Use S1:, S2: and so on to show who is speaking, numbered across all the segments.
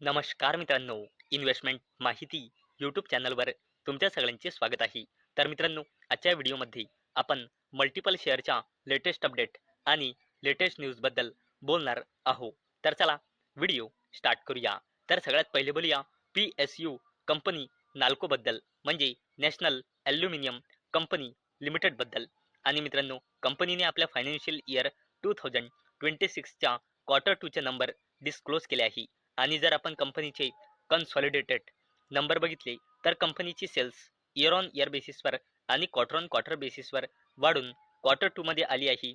S1: नमस्कार मित्रांनो, इन्व्हेस्टमेंट माहिती यूट्यूब चॅनलवर तुमच्या सगळ्यांचे स्वागत आहे. तर मित्रांनो, आजच्या व्हिडिओमध्ये आपण मल्टिपल शेअरच्या लेटेस्ट अपडेट आणि लेटेस्ट न्यूजबद्दल बोलणार आहोत. तर चला व्हिडिओ स्टार्ट करूया. तर सगळ्यात पहिले बोलूया PSU कंपनी नाल्कोबद्दल, म्हणजे नॅशनल ॲल्युमिनियम कंपनी लिमिटेडबद्दल. आणि मित्रांनो, कंपनीने आपल्या फायनान्शियल इयर 2026च्या क्वार्टर 2चे नंबर डिस्क्लोज केले आहे. आणि जर आपण कंपनीचे कन्सॉलिडेटेड नंबर बघितले तर कंपनीची सेल्स इयर ऑन इयर बेसिसवर आणि क्वार्टर ऑन क्वार्टर बेसिसवर वाढून क्वार्टर 2 मध्ये आली आहे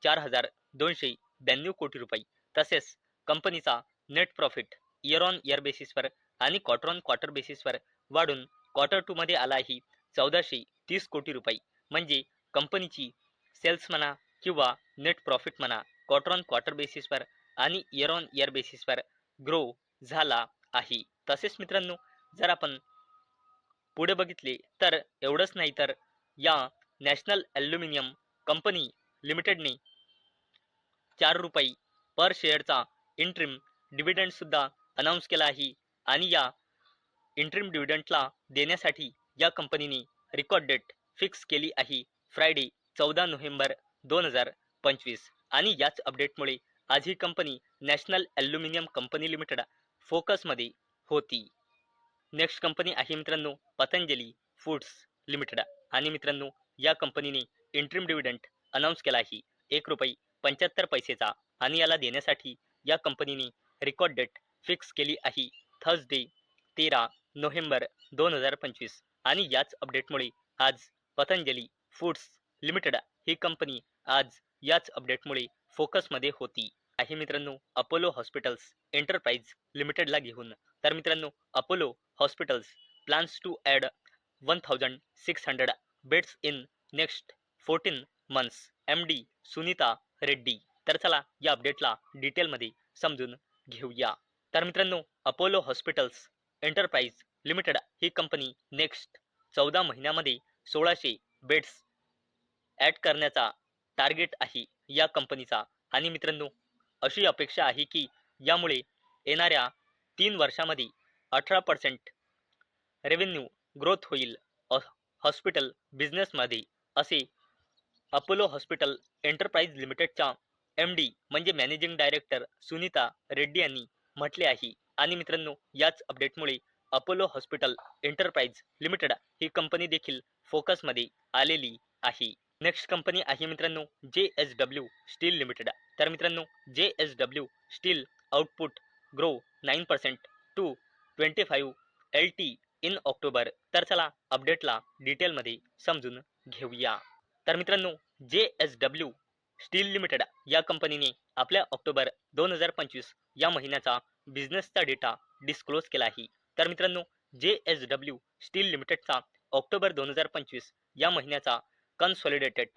S1: 4,292 कोटी रुपये. तसेच कंपनीचा net profit year on year बेसिसवर आणि क्वार्टर ऑन क्वार्टर बेसिसवर वाढून क्वार्टर 2 मध्ये आला आहे 1,430 कोटी रुपये. म्हणजे कंपनीची सेल्स म्हणा किंवा नेट प्रॉफिट म्हणा, क्वार्टर ऑन क्वार्टर बेसिसवर आणि इयर ऑन इयर बेसिसवर ग्रो झाला आहे. तसेच मित्रांनो, जर आपण पुढे बघितले तर एवढंच नाही, तर या नॅशनल ॲल्युमिनियम कंपनी लिमिटेडने 4 रुपये पर शेअरचा इंट्रीम डिव्हिडंड सुद्धा अनाऊन्स केला आहे. आणि या इंट्रीम डिव्हिडंडला देण्यासाठी या कंपनीने रेकॉर्ड डेट फिक्स केली आहे फ्रायडे 14 नोव्हेंबर 2025. आणि याच अपडेटमुळे आज ही company national aluminium company limited फोकसमध्ये होती. नेक्स्ट कंपनी आहे मित्रांनो पतंजली फूड्स लिमिटेड. आणि मित्रांनो, या कंपनीने इंट्रीम डिव्हिडंड अनाऊन्स केला आहे 1 रुपये 75 पैसेचा. आणि याला देण्यासाठी या कंपनीने रेकॉर्ड डेट फिक्स केली आहे थर्सडे 13 नोव्हेंबर 2025. आणि याच अपडेटमुळे आज पतंजली फूड्स लिमिटेड ही कंपनी आज याच अपडेटमुळे फोकसमध्ये होती. आहे मित्रांनो अपोलो हॉस्पिटल्स एंटरप्राइज लिमिटेडला घेऊन. तर मित्रांनो, Apollo hospitals plans to add 1,600 beds in next 14 months. MD Sunita Reddy. तर चला या अपडेटला डिटेलमध्ये समजून घेऊया. तर मित्रांनो, अपोलो हॉस्पिटल्स एंटरप्राइज लिमिटेड ही कंपनी नेक्स्ट 14 महिन्यामध्ये 1600 बेड्स ॲड करण्याचा टार्गेट आहे या कंपनीचा. आणि मित्रांनो, अशी अपेक्षा आहे की यामुळे येणाऱ्या 3 वर्षामध्ये 18% रेव्हेन्यू ग्रोथ होईल हॉस्पिटल बिझनेसमध्ये, असे अपोलो हॉस्पिटल एंटरप्राइज लिमिटेडच्या MD म्हणजे मॅनेजिंग डायरेक्टर सुनीता रेड्डी यांनी म्हटले आहे. आणि मित्रांनो, याच अपडेटमुळे अपोलो हॉस्पिटल एंटरप्राइज लिमिटेड ही कंपनी देखील फोकसमध्ये आलेली आहे. नेक्स्ट कंपनी आहे मित्रांनो JSW स्टील लिमिटेड. तर मित्रांनो, JSW steel output grow 9% to 25 LT in October. तर चला अपडेटला डिटेलमध्ये समजून घेऊया. तर मित्रांनो, JSW स्टील लिमिटेड या कंपनीने आपल्या ऑक्टोबर 2025 या महिन्याचा बिझनेसचा डेटा डिस्क्लोज केला आहे. तर मित्रांनो, JSW स्टील लिमिटेडचा ऑक्टोबर 2025 या महिन्याचा कन्सॉलिडेटेड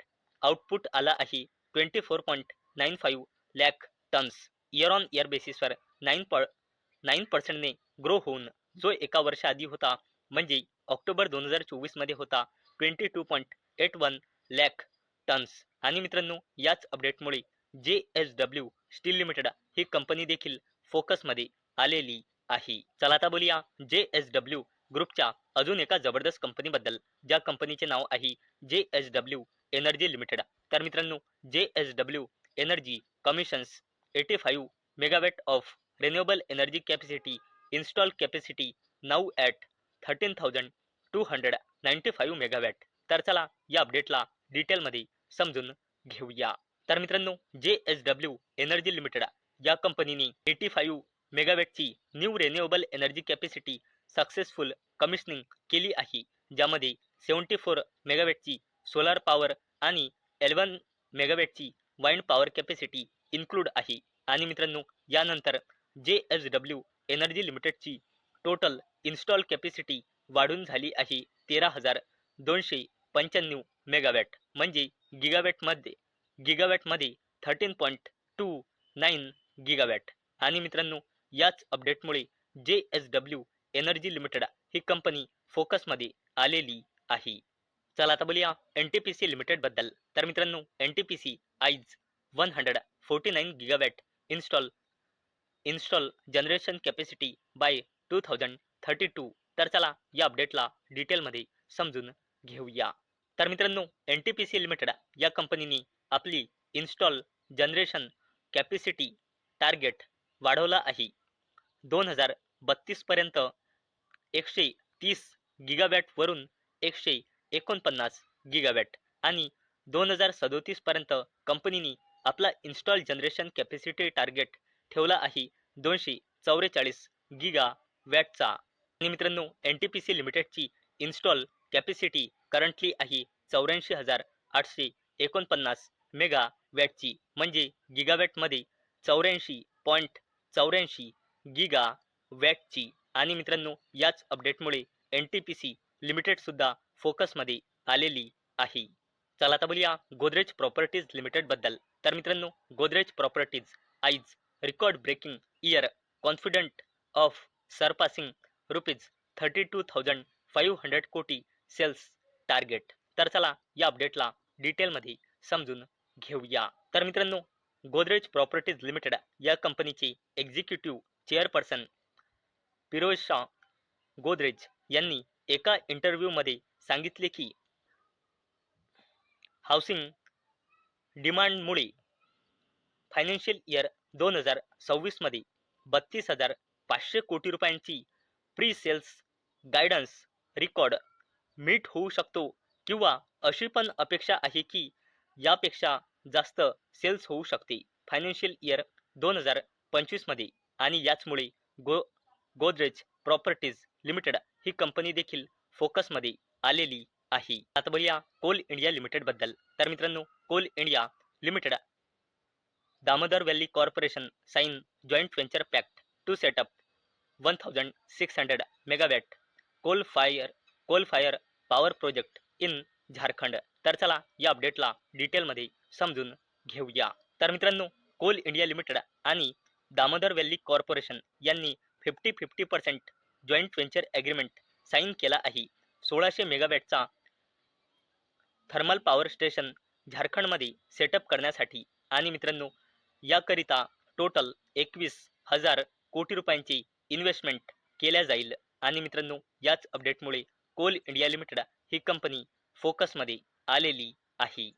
S1: आउटपुट आला आहे 24.95 lakh tons. Year on year बेसिसवर 9% ग्रो होऊन जो एका वर्षाआधी होता, म्हणजे ऑक्टोबर 2024 मध्ये होता 22.81 लाख टन्स. आणि मित्रांनो, याच अपडेटमुळे JSW स्टील लिमिटेड ही कंपनी देखील फोकसमध्ये आलेली आहे. चला आता बोलूया JSW ग्रुपच्या अजून एका जबरदस्त कंपनीबद्दल, ज्या कंपनीचे नाव आहे JSW एनर्जी लिमिटेड. तर मित्रांनो, JSW energy commissions 85 megawatt of renewable energy capacity install capacity now at 13,295 megawatt. तर चला या अपडेटला डिटेलमध्ये समजून घेऊया. तर मित्रांनो, JSW एनर्जी लिमिटेड या कंपनीने 85 मेगावॅटची new renewable energy capacity successful commissioning केली आहे, ज्यामध्ये 74 मेगावॅटची सोलार पॉवर आणि 11 मेगावॅटची वाइंड पॉवर कॅपॅसिटी इन्क्लूड आहे. आणि मित्रांनो, यानंतर JSW एनर्जी लिमिटेडची टोटल इन्स्टॉल कॅपॅसिटी वाढून झाली आहे 13,295 मेगावॅट, म्हणजे गिगावॅटमध्ये 13.29 गिगावॅट. आणि मित्रांनो, याच अपडेटमुळे JSW एनर्जी लिमिटेड ही कंपनी फोकसमध्ये आलेली आहे. चला आता बोलूया NTPC लिमिटेड बद्दल. तर मित्रांनो, NTPC eyes 149 gigawatt install install generation capacity by 2032. तर चला या अपडेटला डिटेलमध्ये समजून घेऊया. तर मित्रांनो, NTPC लिमिटेड या कंपनीने आपली इन्स्टॉल जनरेशन कॅपॅसिटी टार्गेट वाढवला आहे. 2032 पर्यंत 130 गिगावॅट वरून 149 गिगावॅट आणि 2037 पर्यंत कंपनीने आपला इन्स्टॉल जनरेशन कॅपॅसिटी टार्गेट ठेवला आहे 244 गिगावॅटचा. आणि मित्रांनो, NTPC लिमिटेडची इन्स्टॉल कॅपॅसिटी करंटली आहे 84,849 मेगावॅटची, म्हणजे गिगावॅटमध्ये 84.84 गिगावॅटची. आणि मित्रांनो, याच अपडेटमुळे NTPC लिमिटेड सुद्धा फोकसमध्ये आलेली आहे. चला आता बोलूया गोदरेज प्रॉपर्टीज लिमिटेड बद्दल. तर मित्रांनो, Godrej properties eyes record breaking year confident of surpassing ₹32,500 कोटी सेल्स टार्गेट. तर चला या अपडेटला डिटेलमध्ये समजून घेऊया. तर मित्रांनो, गोदरेज प्रॉपर्टीज लिमिटेड या कंपनीचे एक्झिक्युटिव्ह चेअरपर्सन फिरोजशा गोदरेज यांनी एका इंटरव्ह्यूमध्ये सांगितले की हाऊसिंग डिमांडमुळे फायनान्शियल इयर 2026 मध्ये 32,500 कोटी रुपयांची pre sales guidance record meet होऊ शकतो, किंवा अशी पण अपेक्षा आहे की यापेक्षा जास्त सेल्स होऊ शकते फायनान्शियल इयर 2025 मध्ये. आणि याचमुळे गोदरेज प्रॉपर्टीज लिमिटेड ही कंपनी देखील फोकसमध्ये आलेली आहे. आता बोलूया कोल इंडिया लिमिटेड बद्दल. तर मित्रांनो, coal India limited Damodar valley corporation sign joint venture pact to set up 1,600 megawatt coal fire power project in Jharkhand. तर चला या अपडेटला डिटेलमध्ये समजून घेऊया. तर मित्रांनो, कोल इंडिया लिमिटेड आणि दामोदर व्हॅली कॉर्पोरेशन यांनी 50-50% जॉइंट वेंचर ॲग्रीमेंट साइन केला आहे 1600 मेगावॅटचा थर्मल पॉवर स्टेशन झारखंडमध्ये सेटअप करण्यासाठी. आणि मित्रांनो, याकरिता टोटल 21,000 कोटी रुपयांची इन्व्हेस्टमेंट केल्या जाईल. आणि मित्रांनो, याच अपडेटमुळे कोल इंडिया लिमिटेड ही कंपनी फोकसमध्ये आलेली आहे.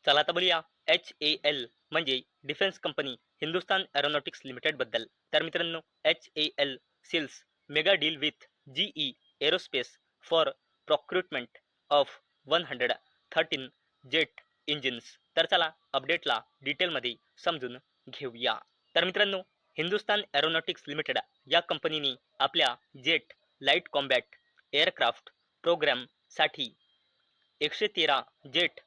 S1: चला आता बोलूया HAL म्हणजे defence company Hindustan aeronautics limited बद्दल. तर मित्रांनो, HAL sells mega deal with GE aerospace for procurement of 113 jet engines. तर चला अपडेटला डिटेलमध्ये समजून घेऊया. तर मित्रांनो, हिंदुस्तान एरोनॉटिक्स लिमिटेड या कंपनीने आपल्या जेट लाईट कॉम्बॅट एअरक्राफ्ट प्रोग्रामसाठी 113 जेट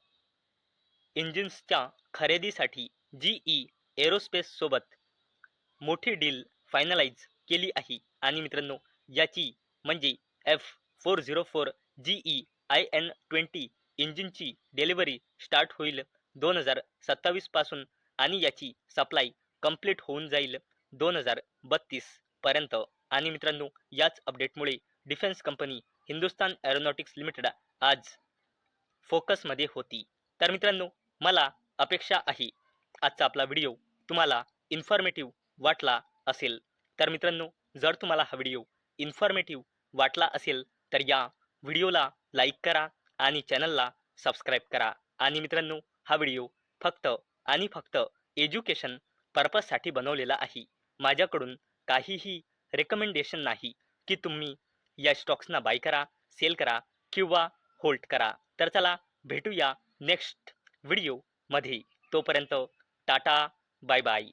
S1: इंजिन्सच्या खरेदीसाठी GE एरोस्पेस सोबत मोठी डील फायनलाइज केली आहे. आणि मित्रांनो, याची म्हणजे F404 GE IN-20 इंजिनची delivery start होईल 2027 पासून आणि याची सप्लाय कंप्लीट होऊन जाईल 2032 पर्यंत. आणि मित्रांनो, याच अपडेटमुळे defence company Hindustan aeronautics limited आज फोकसमध्ये होती. तर मित्रांनो, मला अपेक्षा आहे आजचा आपला व्हिडिओ तुम्हाला इन्फॉर्मेटिव्ह वाटला असेल. तर मित्रांनो, जर तुम्हाला हा व्हिडिओ इन्फॉर्मेटिव्ह वाटला असेल तर या व्हिडिओला लाईक करा आणि चॅनलला सबस्क्राईब करा. आणि मित्रांनो, हा व्हिडिओ फक्त आणि फक्त एज्युकेशन पर्पजसाठी बनवलेला आहे. माझ्याकडून काहीही रेकमेंडेशन नाही की तुम्ही या स्टॉक्सना बाय करा, सेल करा किंवा होल्ड करा. तर चला भेटूया नेक्स्ट व्हिडिओमध्ये. तोपर्यंत टाटा, बाय बाय.